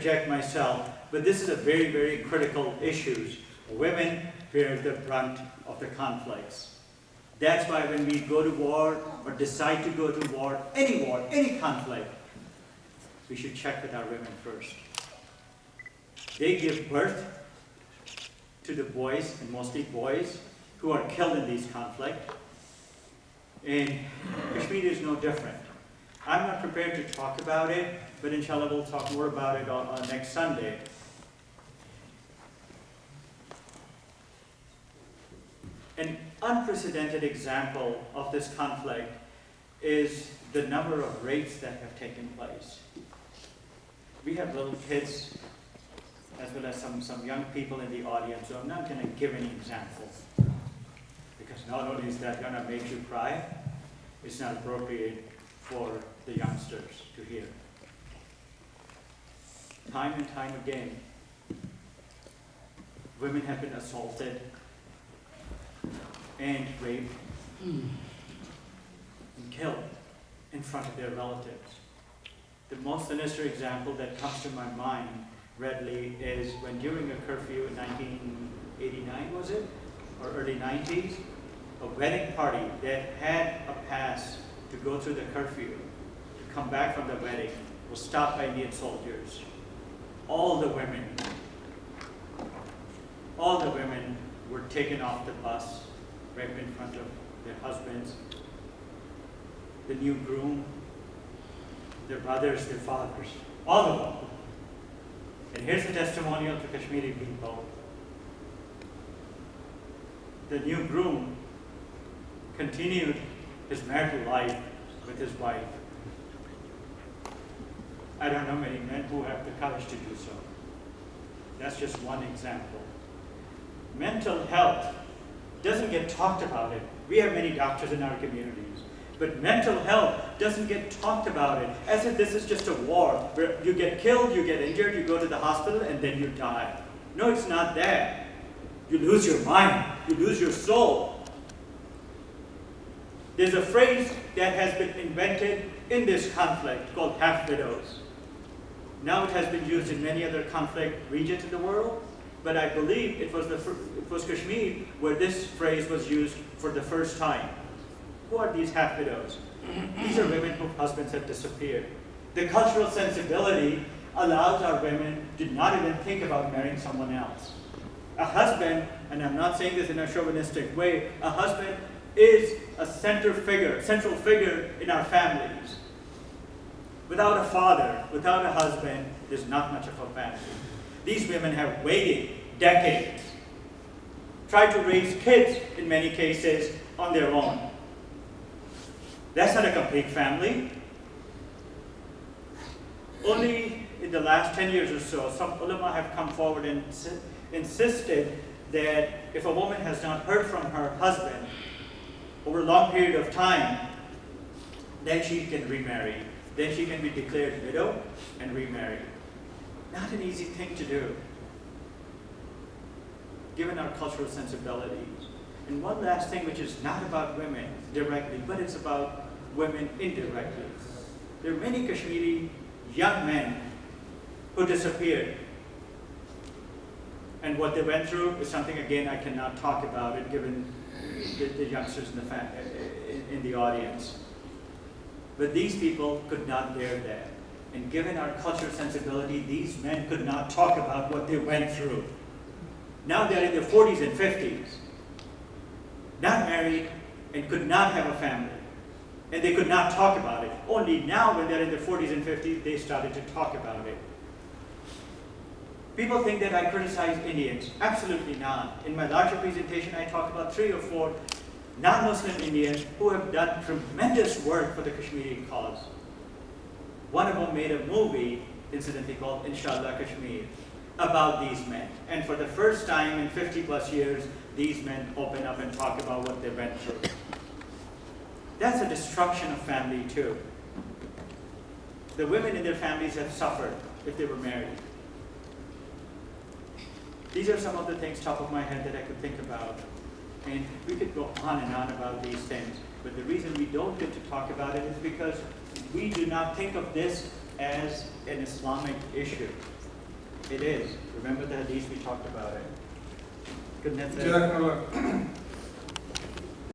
interject myself, but this is a very, very critical issue. Women bear the brunt of the conflicts. That's why when we go to war or decide to go to war, any conflict, we should check with our women first. They give birth to the boys, and mostly boys, who are killed in these conflicts. And Kashmir is no different. I'm not prepared to talk about it, but inshallah we'll talk more about it on next Sunday. An unprecedented example of this conflict is the number of rapes that have taken place. We have little kids, as well as some young people in the audience, so I'm not going to give any examples. Because not only is that going to make you cry, it's not appropriate for the youngsters to hear. Time and time again, women have been assaulted and raped and killed in front of their relatives. The most sinister example that comes to my mind readily is when during a curfew in 1989, was it? Or early 90s, a wedding party that had a pass to go through the curfew, to come back from the wedding, was stopped by Indian soldiers. All the women were taken off the bus, right in front of their husbands, the new groom, their brothers, their fathers, all of them. And here's a testimonial to Kashmiri people. The new groom continued his marital life with his wife. I don't know many men who have the courage to do so. That's just one example. Mental health doesn't get talked about it. We have many doctors in our communities, but mental health doesn't get talked about it as if this is just a war where you get killed, you get injured, you go to the hospital, and then you die. No, it's not that. You lose your mind, you lose your soul. There's a phrase that has been invented in this conflict called half widows. Now it has been used in many other conflict regions in the world, but I believe it was Kashmir where this phrase was used for the first time. Who are these half widows? These are women whose husbands have disappeared. The cultural sensibility allows our women to not even think about marrying someone else. A husband, and I'm not saying this in a chauvinistic way, a husband is a central figure in our families. Without a father, without a husband, there's not much of a family. These women have waited decades, tried to raise kids in many cases on their own. That's not a complete family. Only in the last 10 years or so, some ulama have come forward and insisted that if a woman has not heard from her husband over a long period of time, then she can remarry. Then she can be declared widow and remarry. Not an easy thing to do, given our cultural sensibilities. And one last thing, which is not about women directly, but it's about women indirectly. There are many Kashmiri young men who disappeared. And what they went through is something, again, I cannot talk about it, given the youngsters in the audience. But these people could not bear that. And given our cultural sensibility, these men could not talk about what they went through. Now they're in their 40s and 50s, not married, and could not have a family. And they could not talk about it. Only now, when they're in their 40s and 50s, they started to talk about it. People think that I criticize Indians. Absolutely not. In my larger presentation, I talk about 3 or 4 non-Muslim Indians who have done tremendous work for the Kashmiri cause. One of them made a movie, incidentally called Inshallah Kashmir, about these men. And for the first time in 50 plus years, these men open up and talk about what they went through. That's a destruction of family too. The women in their families have suffered if they were married. These are some of the things top of my head that I could think about. And we could go on and on about these things. But the reason we don't get to talk about it is because we do not think of this as an Islamic issue. It is. Remember the hadith we talked about it. Good night. Jazakallah.